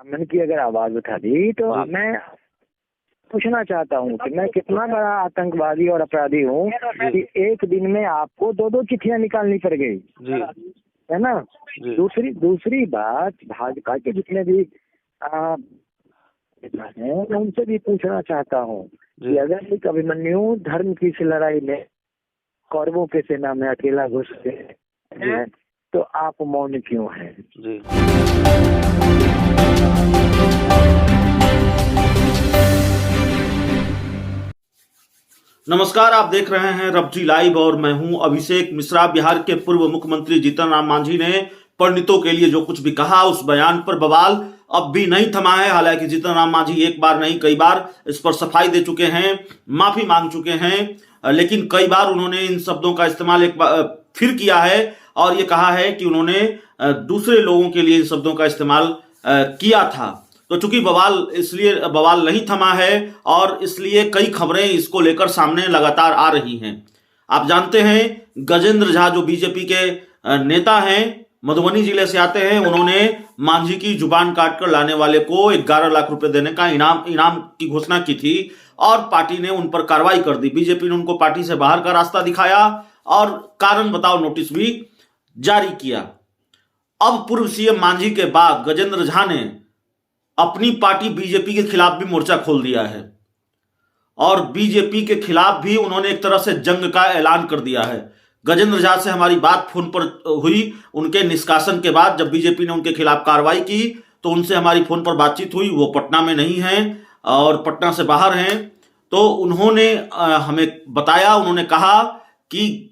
मन की अगर आवाज उठा दी तो जी। मैं पूछना चाहता हूँ कि मैं कितना बड़ा आतंकवादी और अपराधी हूँ कि एक दिन में आपको दो दो चिट्ठियां निकालनी पड़ गई, जी है ना। जी दूसरी बात, भाजपा के जितने भी आ, हैं, मैं उनसे भी पूछना चाहता हूँ कि जी अगर एक अभिमन्यु धर्म की इस लड़ाई में कौरवों के सेना में अकेला घुस गए हैं, तो आप मौन क्यों हैं? जी। नमस्कार, आप देख रहे हैं रबजी लाइव और मैं हूं अभिषेक मिश्रा। बिहार के पूर्व मुख्यमंत्री जीतन राम मांझी ने पंडितों के लिए जो कुछ भी कहा, उस बयान पर बवाल अब भी नहीं थमा है। हालांकि जीतन राम मांझी एक बार नहीं कई बार इस पर सफाई दे चुके हैं, माफी मांग चुके हैं, लेकिन कई बार उन्होंने इन शब्दों का इस्तेमाल एक बार फिर किया है और ये कहा है कि उन्होंने दूसरे लोगों के लिए इन शब्दों का इस्तेमाल किया था। तो चूंकि बवाल नहीं थमा है और इसलिए कई खबरें इसको लेकर सामने लगातार आ रही हैं। आप जानते हैं गजेंद्र झा जो बीजेपी के नेता हैं, मधुबनी जिले से आते हैं, उन्होंने मांझी की जुबान काटकर लाने वाले को 11 लाख रुपए देने का इनाम की घोषणा की थी और पार्टी ने उन पर कार्रवाई कर दी। बीजेपी ने उनको पार्टी से बाहर का रास्ता दिखाया और कारण बताओ नोटिस भी जारी किया। अब पूर्व सीएम मांझी के बाद गजेंद्र झा ने अपनी पार्टी बीजेपी के खिलाफ भी मोर्चा खोल दिया है और बीजेपी के खिलाफ भी उन्होंने एक तरह से जंग का ऐलान कर दिया है। गजेंद्र झा से हमारी बात फोन पर हुई उनके निष्कासन के बाद, जब बीजेपी ने उनके खिलाफ कार्रवाई की तो उनसे हमारी फोन पर बातचीत हुई। वो पटना में नहीं हैं और पटना से बाहर हैं। तो उन्होंने हमें बताया, उन्होंने कहा कि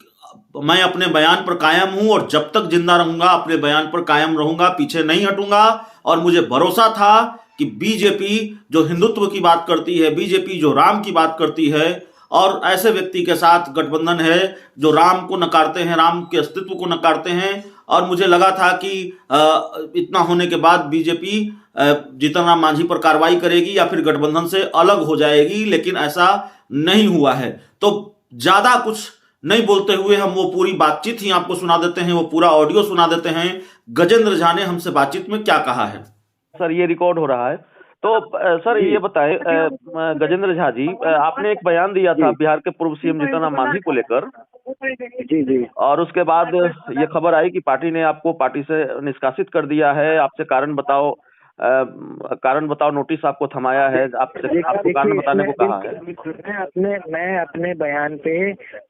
मैं अपने बयान पर कायम हूं और जब तक जिंदा रहूंगा अपने बयान पर कायम रहूंगा, पीछे नहीं हटूंगा। और मुझे भरोसा था कि बीजेपी जो हिंदुत्व की बात करती है, बीजेपी जो राम की बात करती है और ऐसे व्यक्ति के साथ गठबंधन है जो राम को नकारते हैं, राम के अस्तित्व को नकारते हैं। और मुझे लगा था कि इतना होने के बाद बीजेपी जीतन राम मांझी पर कार्रवाई करेगी या फिर गठबंधन से अलग हो जाएगी, लेकिन ऐसा नहीं हुआ है। तो ज्यादा कुछ नहीं बोलते हुए हम वो पूरी बातचीत ही आपको सुना देते हैं, वो पूरा ऑडियो सुना देते हैं। गजेंद्र झा ने हमसे बातचीत में क्या कहा है। सर ये रिकॉर्ड हो रहा है तो सर ये बताएं, गजेंद्र झा जी, आपने एक बयान दिया था बिहार के पूर्व सीएम जीतन राम मांझी को लेकर। जी। और उसके बाद ये खबर आई कि पार्टी ने आपको पार्टी से निष्कासित कर दिया है। आपसे कारण बताओ नोटिस आपको थमाया है, आपको कारण बताने को कहा है। मैं अपने बयान पे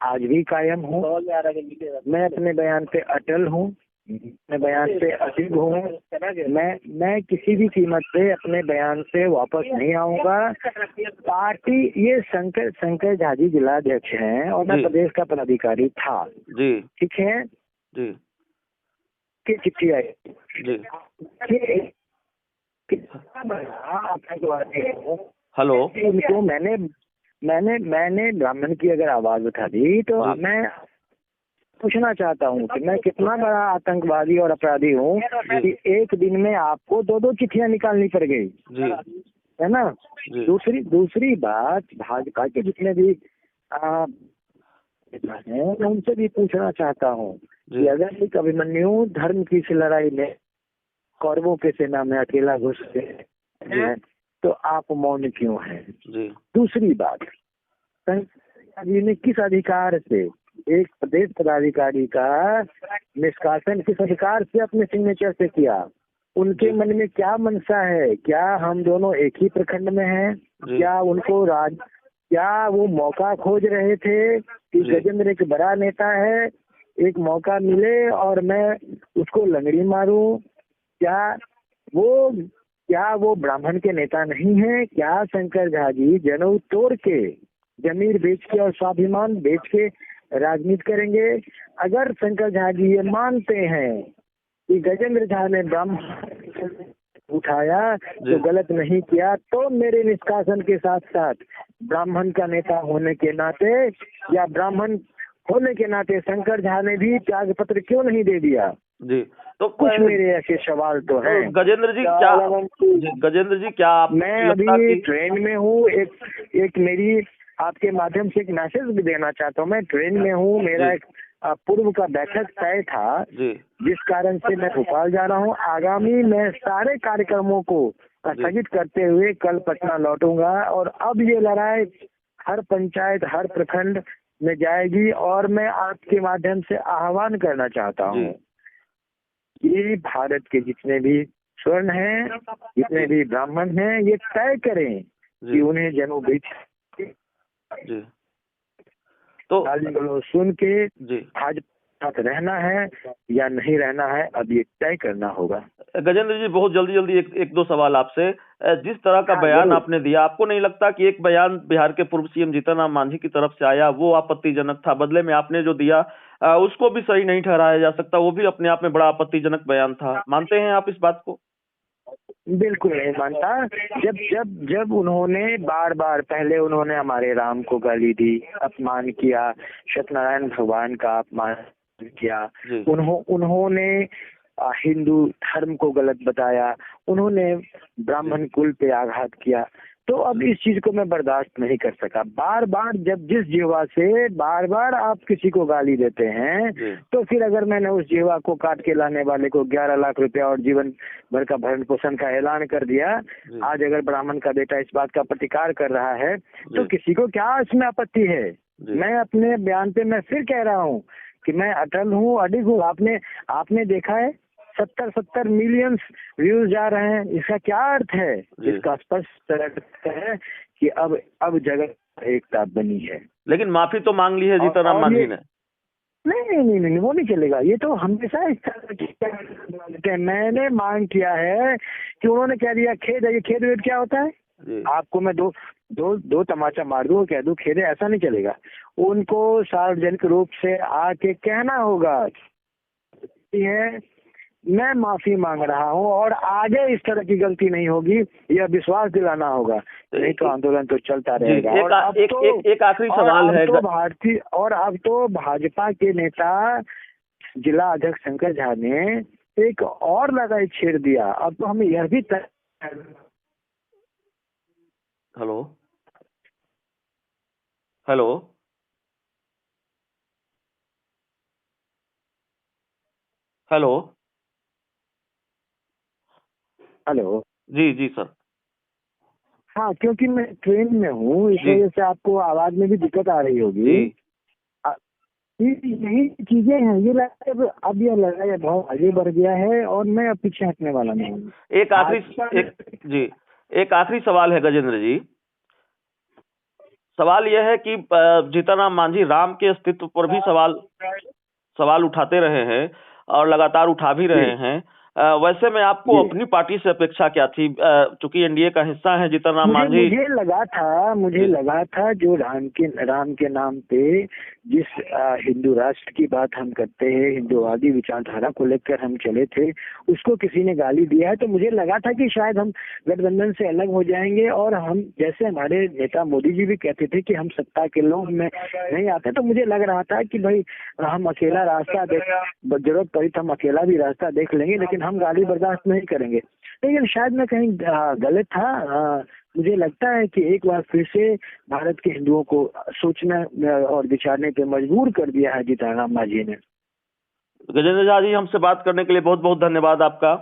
आज भी कायम हूँ, मैं अपने बयान पे अटल हूँ, मैं बयान पे अडिग हूँ। मैं किसी भी कीमत पे अपने बयान से वापस नहीं आऊंगा। पार्टी, ये शंकर झा जी जिलाध्यक्ष हैं और मैं प्रदेश का पदाधिकारी था जी, ठीक है जी, कि चिट्ठी आई जी। हेलो, उनको मैंने ब्राह्मण की अगर आवाज उठा दी तो मैं पूछना चाहता हूँ कि मैं कितना बड़ा आतंकवादी और अपराधी हूँ कि एक दिन में आपको दो दो चिट्ठियां निकालनी पड़ गई, है ना। दूसरी बात, भाजपा के जितने भी हैं, मैं उनसे भी पूछना चाहता हूँ कि अगर एक अभिमन्यु धर्म की इस लड़ाई में कौरवों के सेना में अकेला घुस गए हैं, तो आप मौन क्यों हैं? दूसरी बात, जी ने किस अधिकार से एक प्रदेश पदाधिकारी का निष्कासन किस अधिकार से अपने सिग्नेचर से किया? उनके मन में क्या मनसा है? क्या हम दोनों एक ही प्रखंड में हैं? क्या वो मौका खोज रहे थे कि गजेंद्र एक बड़ा नेता है, एक मौका मिले और मैं उसको लंगड़ी मारूं? क्या वो ब्राह्मण के नेता नहीं है? क्या शंकर झा जी जनेऊ तोड़ के, जमीर बेच के और स्वाभिमान बेच के राजनीति करेंगे? अगर शंकर झा जी ये मानते हैं कि गजेंद्र झा ने ब्राह्मण उठाया तो गलत नहीं किया, तो मेरे निष्कासन के साथ साथ ब्राह्मण का नेता होने के नाते या ब्राह्मण होने के नाते शंकर झा ने भी त्याग पत्र क्यों नहीं दे दिया? जी, तो कुछ मेरे ऐसे सवाल तो हैं। गजेंद्र जी क्या मैं अभी ट्रेन में हूँ, एक मेरी आपके माध्यम से एक मैसेज भी देना चाहता हूँ। मैं ट्रेन में हूँ, मेरा एक पूर्व का बैठक तय था जिस कारण से मैं भोपाल जा रहा हूँ। आगामी मैं सारे कार्यक्रमों को स्थगित करते हुए कल पटना लौटूंगा। और अब ये लड़ाई हर पंचायत, हर प्रखंड में जाएगी। और मैं आपके माध्यम से आह्वान करना चाहता हूँ, ये भारत के जितने भी स्वर्ण हैं, जितने भी ब्राह्मण हैं, ये तय करें कि उन्हें जनोपयोगी तो गाली गलौज सुन के भाजपा साथ रहना है या नहीं रहना है, अब ये तय करना होगा। गजेंद्र जी, बहुत जल्दी एक दो सवाल आपसे। जिस तरह का बयान आपने दिया, आपको नहीं लगता कि एक बयान बिहार के पूर्व सीएम जीतन राम मांझी की तरफ से आया वो आपत्तिजनक था? बदले में आपने जो दिया उसको भी सही नहीं ठहराया जा सकता, वो भी अपने आप में बड़ा आपत्तिजनक बयान था। मानते हैं आप इस बात को? बिल्कुल नहीं मानता। जब उन्होंने बार बार, पहले उन्होंने हमारे राम को गाली दी, अपमान किया, सत्यनारायण भगवान का अपमान किया, उन्होंने हिंदू धर्म को गलत बताया, उन्होंने ब्राह्मण कुल पे आघात किया। तो अब इस चीज को मैं बर्दाश्त नहीं कर सका। बार बार जब जिस जीवा से बार बार आप किसी को गाली देते हैं, तो फिर अगर मैंने उस जीवा को काट के लाने वाले को 11 लाख रुपया और जीवन भर का भरण पोषण का ऐलान कर दिया, आज अगर ब्राह्मण का बेटा इस बात का प्रतिकार कर रहा है, तो किसी को क्या इसमें आपत्ति है? मैं अपने बयान पे मैं फिर कह रहा हूँ कि मैं अटल हूँ, अडिग हूँ। आपने देखा है 70 मिलियन व्यूज जा रहे हैं, इसका क्या अर्थ है? इसका स्पष्ट है कि अब जगत एकता बनी है। लेकिन माफी तो मांग ली है जीतन राम मांझी ने। नहीं, वो नहीं चलेगा। ये तो हमेशा इस तरह मैंने मांग किया है कि उन्होंने कह दिया खेद है। ये खेद वेद क्या होता है? आपको मैं दो तमाचा मार दूं, कह दूं खेद है, ऐसा नहीं चलेगा। उनको सार्वजनिक रूप से आके कहना होगा है मैं माफी मांग रहा हूं और आगे इस तरह की गलती नहीं होगी, यह विश्वास दिलाना होगा। नहीं तो आंदोलन तो चलता रहेगा। और अब एक आखिरी सवाल है। अब तो भाजपा के नेता जिला अध्यक्ष शंकर झा ने एक और लगाई छेड़ दिया। अब तो हमें यह भी हेलो जी सर। हाँ, क्योंकि मैं ट्रेन में हूँ, इस वजह से आपको आवाज में भी दिक्कत आ रही होगी। यही चीजें हैं। ये अब यह लड़ाई बहुत आगे बढ़ गया है और मैं अब पीछे हटने वाला नहीं हूँ। एक आखिरी सवाल है गजेंद्र जी। सवाल यह है कि जीतन राम मांझी राम के अस्तित्व पर भी सवाल उठाते रहे हैं और लगातार उठा भी रहे हैं। वैसे में आपको अपनी पार्टी से अपेक्षा क्या थी? चूंकि एनडीए का हिस्सा है जीतन राम मांझी। मुझे लगा था जो राम के नाम पे जिस हिंदू राष्ट्र की बात हम करते हैं, हिंदुवादी विचारधारा को लेकर हम चले थे, उसको किसी ने गाली दिया है। तो मुझे लगा था कि शायद हम गठबंधन से अलग हो जाएंगे और हम, जैसे हमारे नेता मोदी जी भी कहते थे कि हम सत्ता के लोभ में नहीं आते, तो मुझे लग रहा था कि भाई हम अकेला रास्ता जरूरत पड़ी तो हम अकेला भी रास्ता देख लेंगे, लेकिन हम गाली बर्दाश्त नहीं करेंगे। लेकिन शायद मैं कहीं गलत था। मुझे लगता है कि एक बार फिर से भारत के हिंदुओं को सोचना और विचारने पे मजबूर कर दिया है जीतन राम मांझी ने। गजेंद्र झा जी, हमसे बात करने के लिए बहुत बहुत धन्यवाद आपका।